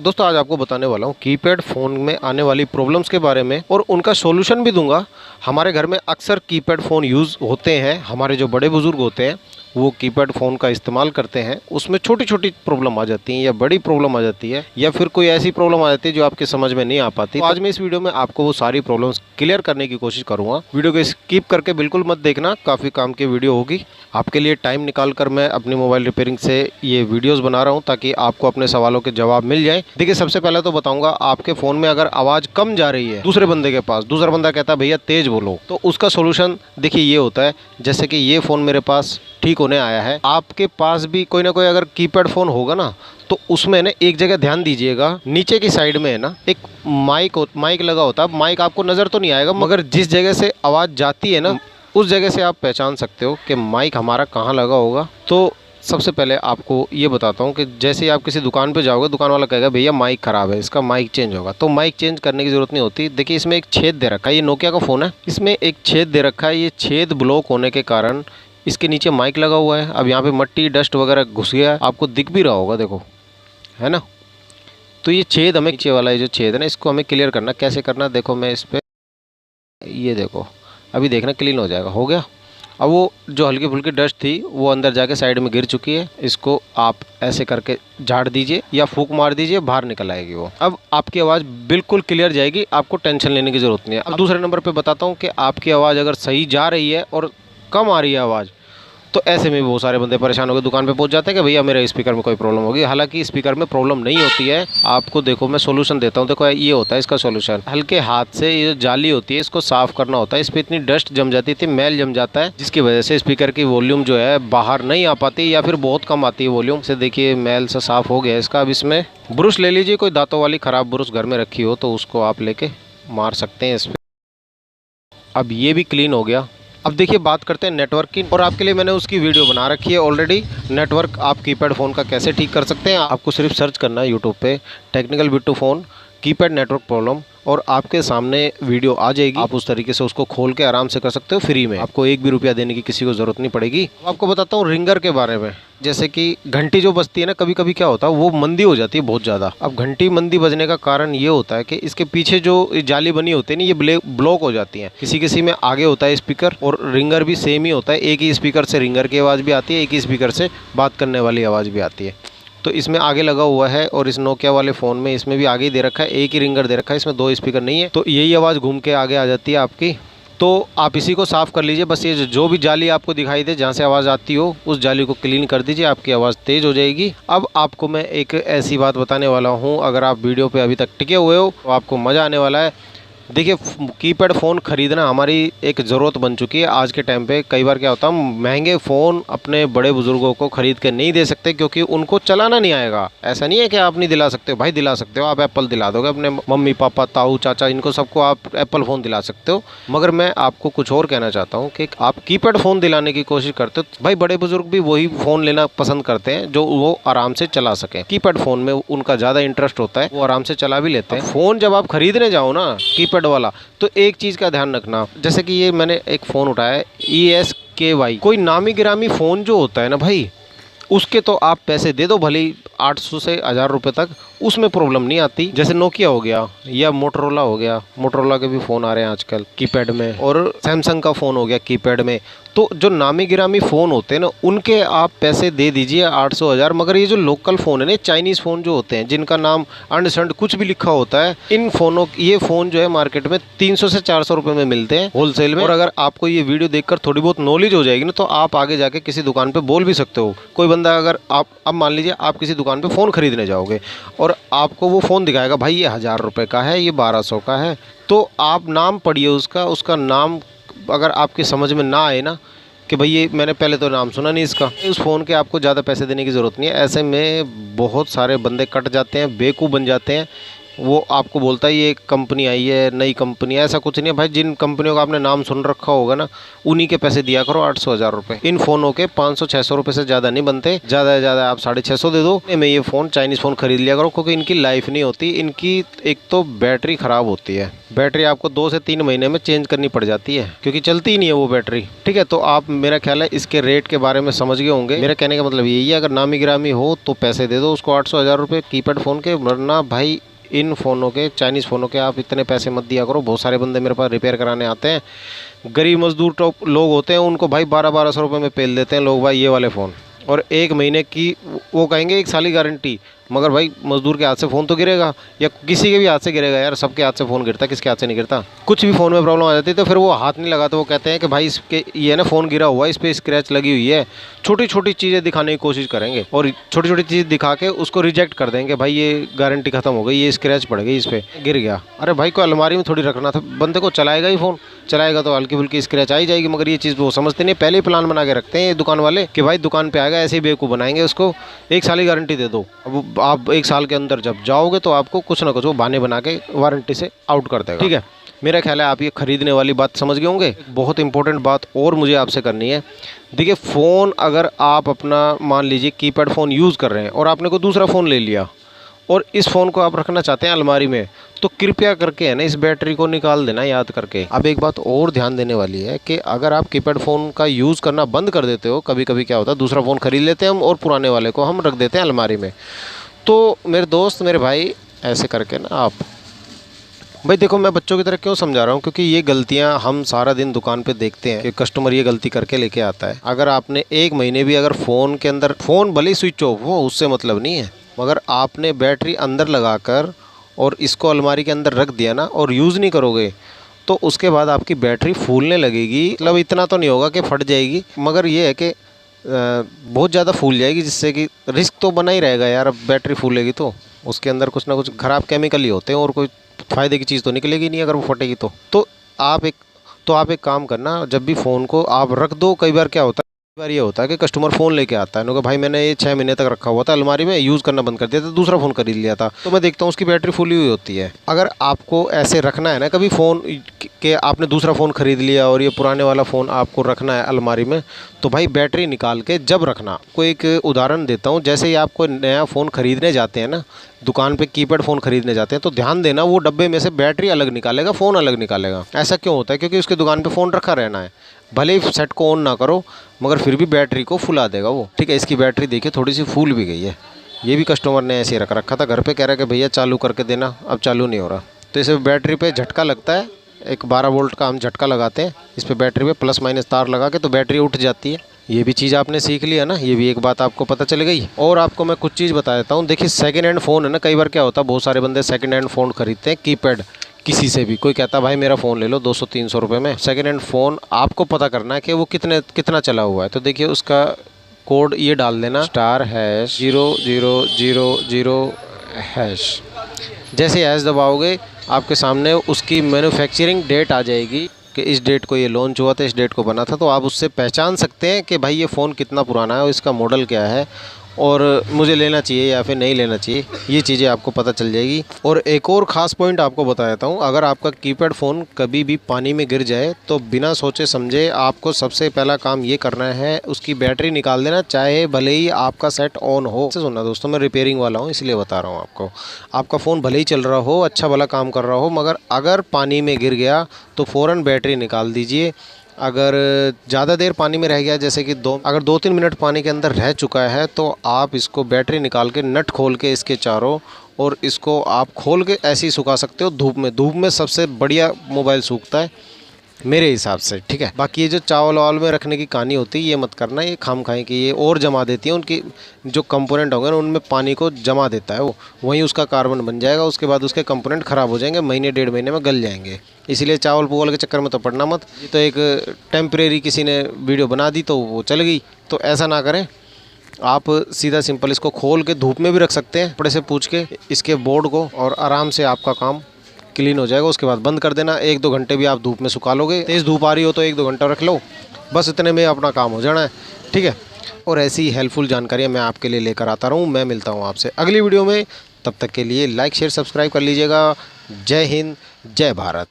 दोस्तों आज आपको बताने वाला हूँ कीपैड फ़ोन में आने वाली प्रॉब्लम्स के बारे में और उनका सॉल्यूशन भी दूंगा। हमारे घर में अक्सर कीपैड फ़ोन यूज़ होते हैं, हमारे जो बड़े बुज़ुर्ग होते हैं वो कीपैड फ़ोन का इस्तेमाल करते हैं, उसमें छोटी छोटी प्रॉब्लम आ जाती हैं या बड़ी प्रॉब्लम आ जाती है या फिर कोई ऐसी प्रॉब्लम आ जाती है जो आपके समझ में नहीं आ पाती। तो आज मैं इस वीडियो में आपको वो सारी प्रॉब्लम्स क्लियर करने की कोशिश करूँगा। वीडियो को स्किप करके बिल्कुल मत देखना, काफ़ी काम की वीडियो होगी। आपके लिए टाइम निकाल कर मैं अपनी मोबाइल रिपेयरिंग से ये वीडियोस बना रहा हूँ ताकि आपको अपने सवालों के जवाब मिल जाए। देखिए सबसे पहले तो बताऊंगा, आपके फ़ोन में अगर आवाज़ कम जा रही है दूसरे बंदे के पास, दूसरा बंदा कहता है भैया तेज़ बोलो, तो उसका सोल्यूशन देखिए ये होता है। जैसे कि ये फ़ोन मेरे पास ठीक होने आया है, आपके पास भी कोई ना कोई अगर कीपैड फ़ोन होगा ना तो उसमें ना एक जगह ध्यान दीजिएगा, नीचे की साइड में है ना एक माइक लगा होता है। माइक आपको नज़र तो नहीं आएगा मगर जिस जगह से आवाज़ जाती है ना उस जगह से आप पहचान सकते हो कि माइक हमारा कहाँ लगा होगा। तो सबसे पहले आपको ये बताता हूँ कि जैसे ही आप किसी दुकान पे जाओगे, दुकान वाला कहेगा भैया माइक ख़राब है, इसका माइक चेंज होगा, तो माइक चेंज करने की ज़रूरत नहीं होती। देखिए इसमें एक छेद दे रखा है, ये नोकिया का फ़ोन है, इसमें एक छेद दे रखा है। ये छेद ब्लॉक होने के कारण इसके नीचे माइक लगा हुआ है। अब यहाँ पे मट्टी डस्ट वगैरह घुस गया है, आपको दिख भी रहा होगा, देखो है ना। तो ये छेद हमें, नीचे वाला ये जो छेद है ना, इसको हमें क्लियर करना। कैसे करना, देखो मैं इस पर, ये देखो अभी देखना क्लीन हो जाएगा, हो गया। अब वो जो हल्की फुल्की डस्ट थी वो अंदर जाके साइड में गिर चुकी है, इसको आप ऐसे करके झाड़ दीजिए या फूंक मार दीजिए, बाहर निकल आएगी वो। अब आपकी आवाज़ बिल्कुल क्लियर जाएगी, आपको टेंशन लेने की ज़रूरत नहीं है। अब दूसरे नंबर पे बताता हूँ कि आपकी आवाज़ अगर सही जा रही है और कम आ रही है आवाज़, तो ऐसे में बहुत सारे बंदे परेशान होकर दुकान पे पहुंच जाते हैं कि भैया मेरे स्पीकर में कोई प्रॉब्लम होगी। हालांकि स्पीकर में प्रॉब्लम नहीं होती है, आपको देखो मैं सोल्यूशन देता हूं। देखो ये होता है इसका सोल्यूशन, हल्के हाथ से ये जो जाली होती है इसको साफ़ करना होता है। इस पर इतनी डस्ट जम जाती थी, मैल जम जाता है, जिसकी वजह से स्पीकर की वॉल्यूम जो है बाहर नहीं आ पाती या फिर बहुत कम आती है वॉल्यूम से। देखिए मैल से साफ़ हो गया इसका। अब इसमें ब्रश ले लीजिए, कोई दांतों वाली ख़राब ब्रश घर में रखी हो तो उसको आप लेके मार सकते हैं इस पर। अब ये भी क्लीन हो गया। अब देखिए बात करते हैं नेटवर्क की, और आपके लिए मैंने उसकी वीडियो बना रखी है ऑलरेडी। नेटवर्क आप कीपैड फ़ोन का कैसे ठीक कर सकते हैं, आपको सिर्फ सर्च करना है यूट्यूब पे technical Bittu phone keypad network problem, और आपके सामने वीडियो आ जाएगी। आप उस तरीके से उसको खोल के आराम से कर सकते हो फ्री में, आपको एक भी रुपया देने की किसी को ज़रूरत नहीं पड़ेगी। आपको बताता हूँ रिंगर के बारे में। जैसे कि घंटी जो बजती है ना, कभी कभी क्या होता है वो मंदी हो जाती है बहुत ज़्यादा। अब घंटी मंदी बजने का कारण ये होता है कि इसके पीछे जो जाली बनी होती है ना, ये ब्लॉक हो जाती है। किसी किसी में आगे होता है स्पीकर, और रिंगर भी सेम ही होता है। एक ही स्पीकर से रिंगर की आवाज़ भी आती है, एक ही स्पीकर से बात करने वाली आवाज़ भी आती है। तो इसमें आगे लगा हुआ है, और इस नोकिया वाले फ़ोन में इसमें भी आगे ही दे रखा है, एक ही रिंगर दे रखा है, इसमें दो स्पीकर नहीं है। तो यही आवाज़ घूम के आगे आ जाती है आपकी। तो आप इसी को साफ़ कर लीजिए। बस ये जो भी जाली आपको दिखाई दे जहाँ से आवाज़ आती हो उस जाली को क्लीन कर दीजिए, आपकी आवाज़ तेज़ हो जाएगी। अब आपको मैं एक ऐसी बात बताने वाला हूँ, अगर आप वीडियो पे अभी तक टिके हुए हो तो आपको मज़ा आने वाला है। देखिए कीपैड फ़ोन ख़रीदना हमारी एक ज़रूरत बन चुकी है आज के टाइम पे। कई बार क्या होता है, महंगे फ़ोन अपने बड़े बुज़ुर्गों को ख़रीद के नहीं दे सकते क्योंकि उनको चलाना नहीं आएगा। ऐसा नहीं है कि आप नहीं दिला सकते हो, भाई दिला सकते हो, आप एप्पल दिला दोगे अपने मम्मी पापा ताऊ चाचा, इनको सबको आप एप्पल फ़ोन दिला सकते हो। मगर मैं आपको कुछ और कहना चाहता हूँ कि आप कीपैड फ़ोन दिलाने की कोशिश करते हो, भाई बड़े बुज़ुर्ग भी वही फ़ोन लेना पसंद करते हैं जो वो आराम से चला सकें। कीपैड फ़ोन में उनका ज़्यादा इंटरेस्ट होता है, वो आराम से चला भी लेते हैं। फ़ोन जब आप खरीदने जाओ ना कीपैड वाला, तो एक चीज़ का ध्यान रखना। जैसे कि ये मैंने एक फ़ोन उठाया है ESKY, कोई नामी गिरामी फ़ोन जो होता है ना भाई, उसके तो आप पैसे दे दो भले ही 800 से 1000 रुपये तक, उसमें प्रॉब्लम नहीं आती। जैसे नोकिया हो गया या मोटरोला हो गया, मोटरोला के भी फ़ोन आ रहे हैं आजकल कीपैड में, और सैमसंग का फ़ोन हो गया कीपैड में। तो जो नामी गिरामी फ़ोन होते हैं ना उनके आप पैसे दे दीजिए 800 1000। मगर ये जो लोकल फ़ोन है ना, चाइनीज़ फ़ोन जो होते हैं जिनका नाम अंडसंड कुछ भी लिखा होता है, इन फ़ोनों, ये फ़ोन जो है मार्केट में 300 से 400 रुपये में मिलते हैं होलसेल में। और अगर आपको ये वीडियो देखकर थोड़ी बहुत नॉलेज हो जाएगी ना, तो आप आगे जाके किसी दुकान पर बोल भी सकते हो। कोई बंदा अगर आप, अब मान लीजिए आप किसी दुकान पर फ़ोन खरीदने जाओगे और आपको वो फ़ोन दिखाएगा भाई ये 1000 रुपये का है, ये 1200 का है, तो आप नाम पढ़िए उसका नाम अगर आपकी समझ में ना आए ना कि भाई ये मैंने पहले तो नाम सुना नहीं इसका, उस फ़ोन के आपको ज़्यादा पैसे देने की ज़रूरत नहीं है। ऐसे में बहुत सारे बंदे कट जाते हैं, बेवकूफ़ बन जाते हैं वो आपको बोलता है ये कंपनी आई है, नई कंपनी है। ऐसा कुछ नहीं है भाई, जिन कंपनियों का आपने नाम सुन रखा होगा ना, उन्हीं के पैसे दिया करो 800 1000 रुपये। इन फ़ोनों के 500-600 रुपये से ज़्यादा नहीं बनते। ज़्यादा से ज़्यादा आप 650 दे दो में ये फ़ोन, चाइनीज़ फ़ोन खरीद लिया करो, क्योंकि इनकी लाइफ नहीं होती। इनकी एक तो बैटरी ख़राब होती है, बैटरी आपको 2 से 3 महीने में चेंज करनी पड़ जाती है, क्योंकि चलती ही नहीं है वो बैटरी। ठीक है, तो आप, मेरा ख्याल है इसके रेट के बारे में समझ गए होंगे। मेरा कहने का मतलब यही है, अगर नामी गिरामी हो तो पैसे दे दो उसको 800 1000 रुपये कीपैड फ़ोन के, वरना भाई इन फ़ोनों के, चाइनीज़ फ़ोनों के आप इतने पैसे मत दिया करो। बहुत सारे बंदे मेरे पास रिपेयर कराने आते हैं, गरीब मजदूर टॉप लोग होते हैं, उनको भाई 1200 रुपये में पेल देते हैं लोग भाई ये वाले फ़ोन। और 1 महीने की वो कहेंगे 1 साल की गारंटी, मगर भाई मजदूर के हाथ से फ़ोन तो गिरेगा, या किसी के भी हाथ से गिरेगा यार। सबके हाथ से फ़ोन गिरता है, किसके हाथ से नहीं गिरता। कुछ भी फ़ोन में प्रॉब्लम आ जाती है तो फिर वो हाथ नहीं लगाते, वो कहते हैं कि भाई इसके ये ना फ़ोन गिरा हुआ है, इस पर स्क्रैच लगी हुई है। छोटी छोटी चीज़ें दिखाने की कोशिश करेंगे और छोटी छोटी चीज़ दिखा के उसको रिजेक्ट कर देंगे, भाई ये गारंटी ख़त्म हो गई, ये स्क्रैच पड़ गई, इस पर गिर गया। अरे भाई को अलमारी में थोड़ी रखना था, बंदे को चलाएगा ही फ़ोन, चलाएगा तो हल्की फुल्की स्क्रैच आ ही जाएगी। मगर ये चीज़ वो समझते नहीं, पहले ही प्लान बना के रखते हैं ये दुकान वाले कि भाई दुकान पे आएगा ऐसे ही बेवकूफ़ बनाएंगे उसको, 1 साल की गारंटी दे दो। अब आप 1 साल के अंदर जब जाओगे तो आपको कुछ ना कुछ वो बहाने बना के वारंटी से आउट कर देगा। ठीक है, मेरा ख्याल है आप ये खरीदने वाली बात समझ गए होंगे। बहुत इंपॉर्टेंट बात और मुझे आपसे करनी है। देखिए, फ़ोन अगर आप अपना मान लीजिए कीपैड फ़ोन यूज़ कर रहे हैं और आपने कोई दूसरा फ़ोन ले लिया और इस फ़ोन को आप रखना चाहते हैं अलमारी में, तो कृपया करके है ना इस बैटरी को निकाल देना याद करके। अब एक बात और ध्यान देने वाली है कि अगर आप कीपैड फ़ोन का यूज़ करना बंद कर देते हो, कभी कभी क्या होता है दूसरा फ़ोन खरीद लेते हैं हम और पुराने वाले को हम रख देते हैं अलमारी में। तो मेरे दोस्त, मेरे भाई, ऐसे करके ना आप, भाई देखो मैं बच्चों की तरह क्यों समझा रहा हूँ, क्योंकि ये गलतियाँ हम सारा दिन दुकान पे देखते हैं कि कस्टमर ये गलती करके लेके आता है। अगर आपने 1 महीने भी अगर फ़ोन के अंदर, फ़ोन भले ही स्विच ऑफ हो उससे मतलब नहीं है, मगर आपने बैटरी अंदर लगाकर और इसको अलमारी के अंदर रख दिया ना और यूज़ नहीं करोगे, तो उसके बाद आपकी बैटरी फूलने लगेगी। मतलब इतना तो नहीं होगा कि फट जाएगी, मगर ये है कि बहुत ज़्यादा फूल जाएगी, जिससे कि रिस्क तो बना ही रहेगा यार। अब बैटरी फूलेगी तो उसके अंदर कुछ ना कुछ ख़राब केमिकल ही होते हैं, और कोई फ़ायदे की चीज़ तो निकलेगी नहीं अगर वो फटेगी तो आप एक काम करना, जब भी फ़ोन को आप रख दो। कई बार क्या होता है, कई बार ये होता है कि कस्टमर फ़ोन लेके आता है, भाई मैंने ये 6 महीने तक रखा हुआ था अलमारी में, यूज़ करना बंद कर दिया था, दूसरा फ़ोन खरीद लिया था, तो मैं देखता हूँ उसकी बैटरी फुली हुई होती है। अगर आपको ऐसे रखना है ना कभी फ़ोन के, आपने दूसरा फ़ोन खरीद लिया और ये पुराने वाला फ़ोन आपको रखना है अलमारी में, तो भाई बैटरी निकाल के जब रखना। कोई एक उदाहरण देता हूँ, जैसे ही आप कोई नया फ़ोन खरीदने जाते हैं ना, दुकान पे कीपैड फ़ोन खरीदने जाते हैं, तो ध्यान देना वो डब्बे में से बैटरी अलग निकालेगा, फ़ोन अलग निकालेगा। ऐसा क्यों होता है? क्योंकि उसकी दुकान पे फ़ोन रखा रहना है, भले ही सेट को ऑन ना करो मगर फिर भी बैटरी को फुला देगा वो। ठीक है, इसकी बैटरी देखिए थोड़ी सी फूल भी गई है। ये भी कस्टमर ने ऐसे रख रखा था घर पे, कह रहा है कि भैया चालू करके देना, अब चालू नहीं हो रहा। तो इसे बैटरी पे झटका लगता है, एक 12 वोल्ट का हम झटका लगाते हैं इस पर बैटरी पे, प्लस माइनस तार लगा के, तो बैटरी उठ जाती है। ये भी चीज़ आपने सीख लिया ना, ये भी एक बात आपको पता चल गई। और आपको मैं कुछ चीज़ बता देता हूँ। देखिए, सेकंड हैंड फ़ोन है ना, कई बार क्या होता है बहुत सारे बंदे सेकंड हैंड फ़ोन खरीदते हैं कीपैड, किसी से भी। कोई कहता है भाई मेरा फ़ोन ले लो 200-300 रुपये में। सेकंड हैंड फ़ोन आपको पता करना है कि वो कितना चला हुआ है। तो देखिए उसका कोड ये डाल देना, *0000#। जैसे हैश दबाओगे आपके सामने उसकी मैन्युफैक्चरिंग डेट आ जाएगी कि इस डेट को ये लॉन्च हुआ था, इस डेट को बना था। तो आप उससे पहचान सकते हैं कि भाई ये फ़ोन कितना पुराना है और इसका मॉडल क्या है और मुझे लेना चाहिए या फिर नहीं लेना चाहिए। ये चीज़ें आपको पता चल जाएगी। और एक और ख़ास पॉइंट आपको बता देता हूँ, अगर आपका कीपैड फ़ोन कभी भी पानी में गिर जाए तो बिना सोचे समझे आपको सबसे पहला काम ये करना है, उसकी बैटरी निकाल देना, चाहे भले ही आपका सेट ऑन हो। सुनना दोस्तों, मैं रिपेयरिंग वाला हूँ इसलिए बता रहा हूँ आपको। आपका फ़ोन भले ही चल रहा हो, अच्छा भला काम कर रहा हो, मगर अगर पानी में गिर गया तो फ़ौरन बैटरी निकाल दीजिए। अगर ज़्यादा देर पानी में रह गया, जैसे कि अगर 2-3 मिनट पानी के अंदर रह चुका है, तो आप इसको बैटरी निकाल के नट खोल के इसके चारों, और इसको आप खोल के ऐसे ही सुखा सकते हो धूप में सबसे बढ़िया मोबाइल सूखता है मेरे हिसाब से। ठीक है, बाकी ये जो चावल वावल में रखने की कहानी होती है ये मत करना, ये खाम खाएँ कि ये और जमा देती है, उनकी जो कंपोनेंट होंगे ना उनमें पानी को जमा देता है वो, वहीं उसका कार्बन बन जाएगा। उसके बाद उसके कंपोनेंट ख़राब हो जाएंगे, महीने 1.5 महीने में गल जाएंगे। इसलिए चावल पुवल के चक्कर में तो पड़ना मत। ये तो एक टेम्परेरी किसी ने वीडियो बना दी तो वो चल गई, तो ऐसा ना करें। आप सीधा सिंपल इसको खोल के धूप में भी रख सकते हैं, कपड़े से पूछ के इसके बोर्ड को, और आराम से आपका काम क्लीन हो जाएगा। उसके बाद बंद कर देना। 1-2 घंटे भी आप धूप में सुखा लोगे, तेज़ धूप आ रही हो तो 1-2 घंटा रख लो, बस इतने में अपना काम हो जाना है। ठीक है, और ऐसी हेल्पफुल जानकारियाँ मैं आपके लिए लेकर आता रहूँ। मैं मिलता हूँ आपसे अगली वीडियो में। तब तक के लिए लाइक शेयर सब्सक्राइब कर लीजिएगा। जय हिंद, जय भारत।